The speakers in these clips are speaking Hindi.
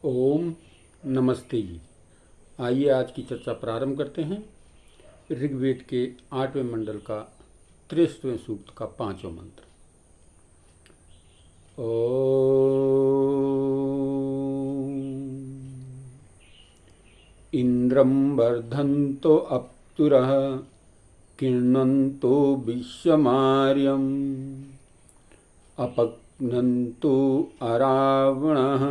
ओम नमस्ते जी। आइए आज की चर्चा प्रारंभ करते हैं। ऋग्वेद के 8वें मंडल का 63वें सूक्त का 5वां मंत्र। ओम इंद्रं वर्धन्तो अप्सुरः किण्वन्तो विश्वमार्यम् अपघ्नन्तो अरावणः।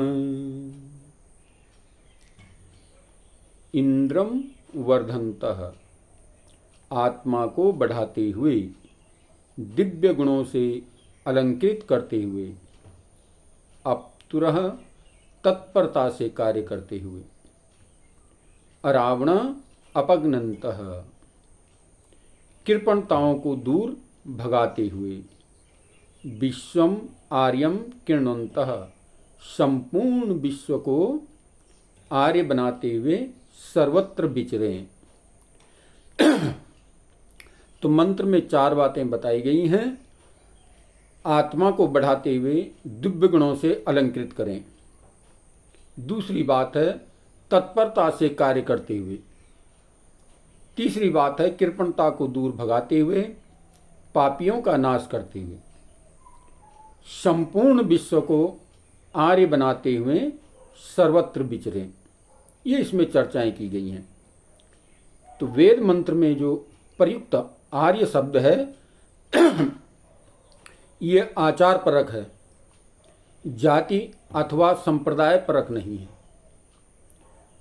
इंद्रम वर्धन्तः, आत्मा को बढ़ाते हुए, दिव्य गुणों से अलंकृत करते हुए, अप्सुरः तत्परता से कार्य करते हुए, अरावण अपघ्नन्तः कृपणताओं को दूर भगाते हुए, विश्वम आर्यम किण्वन्तः संपूर्ण विश्व को आर्य बनाते हुए सर्वत्र विचरे। तो मंत्र में 4 बातें बताई गई हैं। आत्मा को बढ़ाते हुए दिव्य गुणों से अलंकृत करें। दूसरी बात है तत्परता से कार्य करते हुए। तीसरी बात है कृपणता को दूर भगाते हुए, पापियों का नाश करते हुए, संपूर्ण विश्व को आर्य बनाते हुए सर्वत्र विचरे। ये इसमें चर्चाएं की गई हैं। तो वेद मंत्र में जो प्रयुक्त आर्य शब्द है ये आचार परक है, जाति अथवा संप्रदाय परक नहीं है।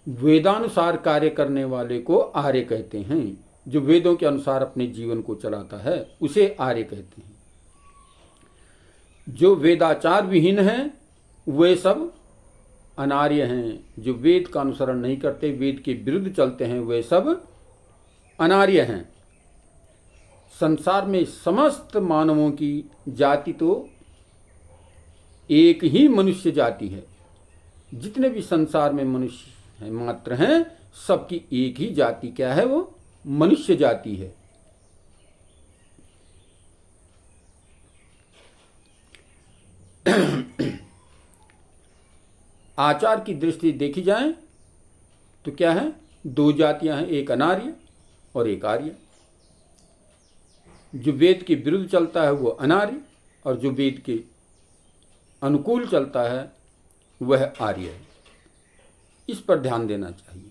वेदानुसार कार्य करने वाले को आर्य कहते हैं। जो वेदों के अनुसार अपने जीवन को चलाता है उसे आर्य कहते हैं। जो वेदाचार विहीन हैं वे सब अनार्य हैं। जो वेद का अनुसरण नहीं करते, वेद के विरुद्ध चलते हैं, वे सब अनार्य हैं। संसार में समस्त मानवों की जाति तो एक ही मनुष्य जाति है। जितने भी संसार में मनुष्य हैं मात्र हैं, सबकी एक ही जाति क्या है? वो मनुष्य जाति है। आचार की दृष्टि देखी जाए तो क्या है? 2 जातियां हैं, एक अनार्य और एक आर्य। जो वेद के विरुद्ध चलता है वो अनार्य, और जो वेद के अनुकूल चलता है वह आर्य है। इस पर ध्यान देना चाहिए।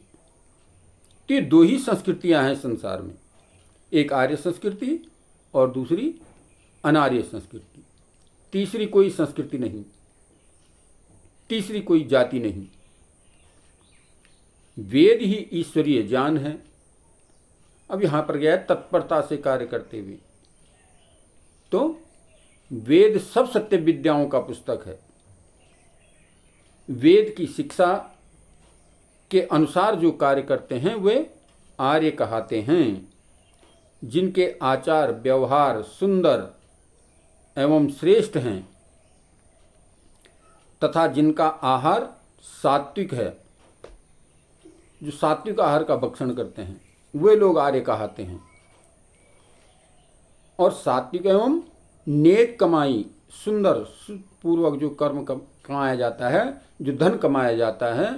तो ये 2 ही संस्कृतियां हैं संसार में, एक आर्य संस्कृति और दूसरी अनार्य संस्कृति। तीसरी कोई संस्कृति नहीं, तीसरी कोई जाति नहीं। वेद ही ईश्वरीय ज्ञान है। अब यहां पर गया तत्परता से कार्य करते हुए। तो वेद सब सत्य विद्याओं का पुस्तक है। वेद की शिक्षा के अनुसार जो कार्य करते हैं वे आर्य कहलाते हैं। जिनके आचार व्यवहार सुंदर एवं श्रेष्ठ हैं तथा जिनका आहार सात्विक है, जो सात्विक आहार का भक्षण करते हैं, वे लोग आर्य कहलाते हैं। और सात्विक एवं नेक कमाई, सुंदर पूर्वक जो कर्म कमाया जाता है, जो धन कमाया जाता है,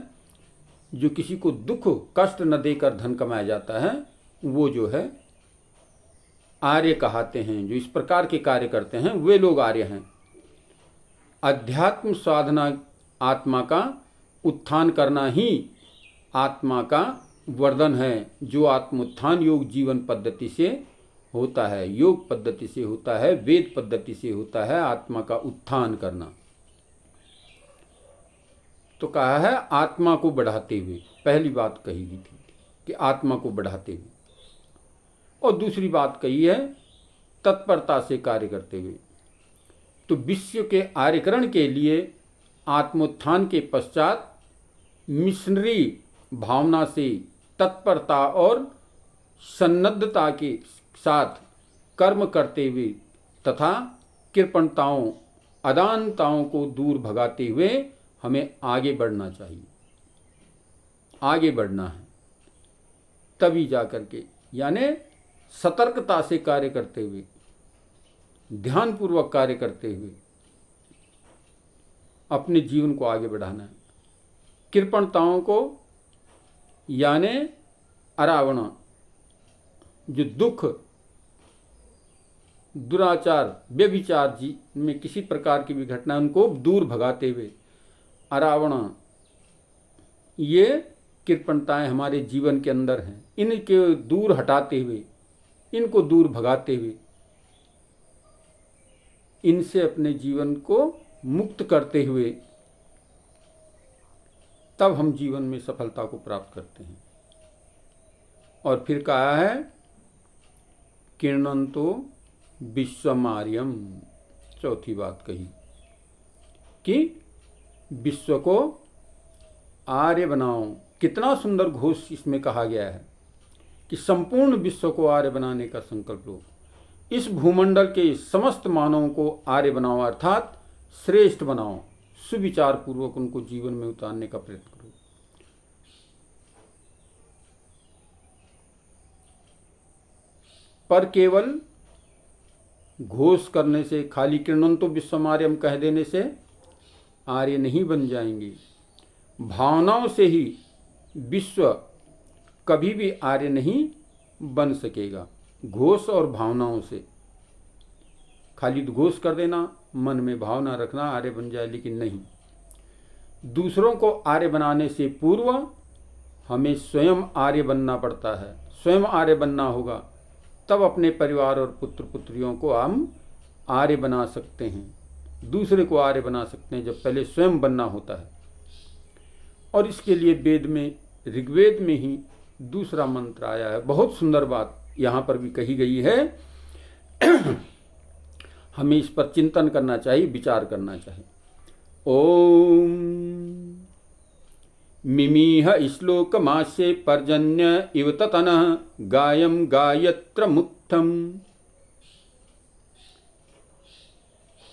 जो किसी को दुख कष्ट न देकर धन कमाया जाता है, वो जो है आर्य कहलाते हैं। जो इस प्रकार के कार्य करते हैं वे लोग आर्य हैं। अध्यात्म साधना, आत्मा का उत्थान करना ही आत्मा का वर्धन है। जो आत्मोत्थान योग जीवन पद्धति से होता है, योग पद्धति से होता है, वेद पद्धति से होता है, आत्मा का उत्थान करना। तो कहा है आत्मा को बढ़ाते हुए। पहली बात कही गई थी कि आत्मा को बढ़ाते हुए, और दूसरी बात कही है तत्परता से कार्य करते हुए। तो विश्व के आर्यकरण के लिए आत्मोत्थान के पश्चात मिशनरी भावना से तत्परता और सन्नद्धता के साथ कर्म करते हुए तथा कृपणताओं अदानताओं को दूर भगाते हुए हमें आगे बढ़ना चाहिए। आगे बढ़ना है तभी जाकर के, यानी सतर्कता से कार्य करते हुए, ध्यानपूर्वक कार्य करते हुए अपने जीवन को आगे बढ़ाना है। कृपणताओं को यानी अरावण, जो दुख, दुराचार, व्यभिचार जी में किसी प्रकार की भी घटना उनको दूर भगाते हुए, अरावण ये कृपणताएं हमारे जीवन के अंदर हैं, इनके दूर हटाते हुए, इनको दूर भगाते हुए, इनसे अपने जीवन को मुक्त करते हुए तब हम जीवन में सफलता को प्राप्त करते हैं। और फिर कहा है किरणंतो विश्वमार्यम, चौथी बात कही कि विश्व को आर्य बनाओ। कितना सुंदर घोष इसमें कहा गया है कि संपूर्ण विश्व को आर्य बनाने का संकल्प लो। इस भूमंडल के समस्त मानवों को आर्य बनाओ, अर्थात श्रेष्ठ बनाओ, सुविचार पूर्वक उनको जीवन में उतारने का प्रयत्न करो। पर केवल घोष करने से, खाली किरणंतो विश्वमार्यम कह देने से आर्य नहीं बन जाएंगे। भावनाओं से ही विश्व कभी भी आर्य नहीं बन सकेगा। घोष और भावनाओं से, खाली घोष कर देना, मन में भावना रखना आर्य बन जाए, लेकिन नहीं। दूसरों को आर्य बनाने से पूर्व हमें स्वयं आर्य बनना पड़ता है। स्वयं आर्य बनना होगा, तब अपने परिवार और पुत्र पुत्रियों को हम आर्य बना सकते हैं, दूसरे को आर्य बना सकते हैं, जब पहले स्वयं बनना होता है। और इसके लिए वेद में, ऋग्वेद में ही दूसरा मंत्र आया है। बहुत सुंदर बात यहाँ पर भी कही गई है। हमें इस पर चिंतन करना चाहिए, विचार करना चाहिए। ओम मिमीह श्लोकमासे पर्जन्य इव ततनः गायम गायत्र मुक्तम।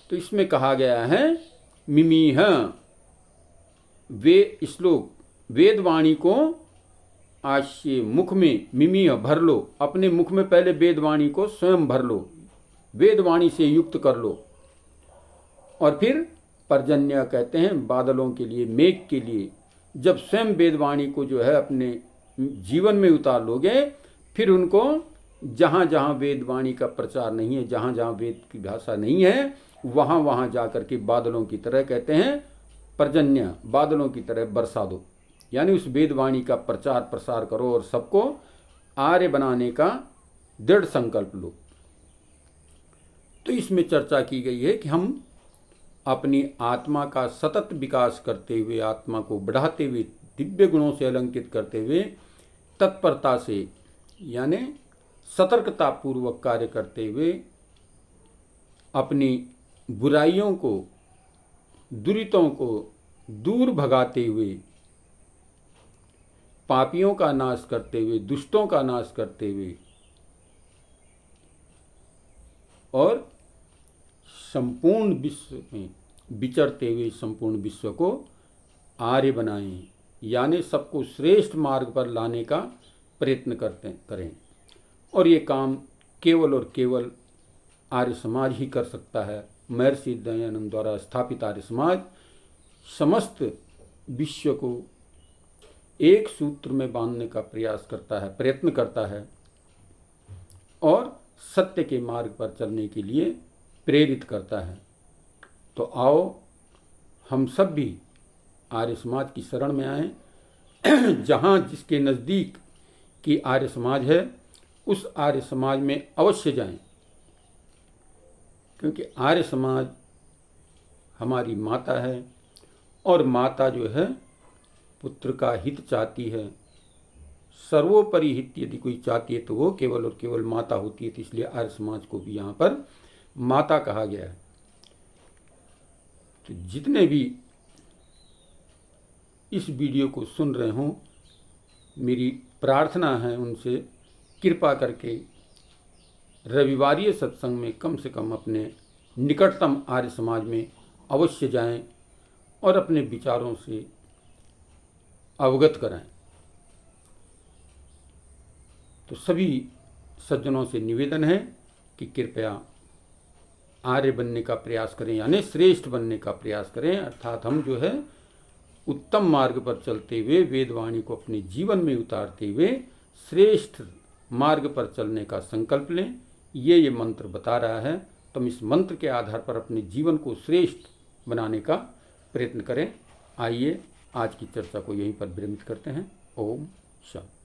तो इसमें कहा गया है मिमीह, वे श्लोक, वेदवाणी को आश्य मुख में, मिमीह भर लो, अपने मुख में पहले वेदवाणी को स्वयं भर लो, वेदवाणी से युक्त कर लो। और फिर पर्जन्य कहते हैं बादलों के लिए, मेघ के लिए। जब स्वयं वेदवाणी को जो है अपने जीवन में उतार लोगे, फिर उनको जहाँ जहाँ वेदवाणी का प्रचार नहीं है, जहाँ जहाँ वेद की भाषा नहीं है, वहाँ वहाँ जा कर के बादलों की तरह, कहते हैं पर्जन्य, बादलों की तरह बरसा दो। यानी उस वेदवाणी का प्रचार प्रसार करो और सबको आर्य बनाने का दृढ़ संकल्प लो। तो इसमें चर्चा की गई है कि हम अपनी आत्मा का सतत विकास करते हुए, आत्मा को बढ़ाते हुए, दिव्य गुणों से अलंकृत करते हुए, तत्परता से यानी सतर्कता पूर्वक कार्य करते हुए, अपनी बुराइयों को, दुरितों को दूर भगाते हुए, पापियों का नाश करते हुए, दुष्टों का नाश करते हुए और संपूर्ण विश्व में विचरते हुए संपूर्ण विश्व को आर्य बनाएं, यानी सबको श्रेष्ठ मार्ग पर लाने का प्रयत्न करें। और ये काम केवल और केवल आर्य समाज ही कर सकता है। महर्षि दयानंद द्वारा स्थापित आर्य समाज समस्त विश्व को एक सूत्र में बांधने का प्रयास करता है, प्रयत्न करता है और सत्य के मार्ग पर चलने के लिए प्रेरित करता है। तो आओ हम सब भी आर्य समाज की शरण में आएं। जहाँ जिसके नज़दीक की आर्य समाज है, उस आर्य समाज में अवश्य जाएं, क्योंकि आर्य समाज हमारी माता है और माता जो है पुत्र का हित चाहती है। सर्वोपरि हित यदि कोई चाहती है तो वो केवल और केवल माता होती है। तो इसलिए आर्य समाज को भी यहाँ पर माता कहा गया है। तो जितने भी इस वीडियो को सुन रहे हों, मेरी प्रार्थना है उनसे कृपा करके रविवारीय सत्संग में कम से कम अपने निकटतम आर्य समाज में अवश्य जाएं और अपने विचारों से अवगत कराएं। तो सभी सज्जनों से निवेदन है कि कृपया आर्य बनने का प्रयास करें, यानी श्रेष्ठ बनने का प्रयास करें। अर्थात हम जो है उत्तम मार्ग पर चलते हुए वेदवाणी को अपने जीवन में उतारते हुए श्रेष्ठ मार्ग पर चलने का संकल्प लें। ये मंत्र बता रहा है। तुम इस मंत्र के आधार पर अपने जीवन को श्रेष्ठ बनाने का प्रयत्न करें। आइए आज की चर्चा को यहीं पर विरमित करते हैं। ओम शांति।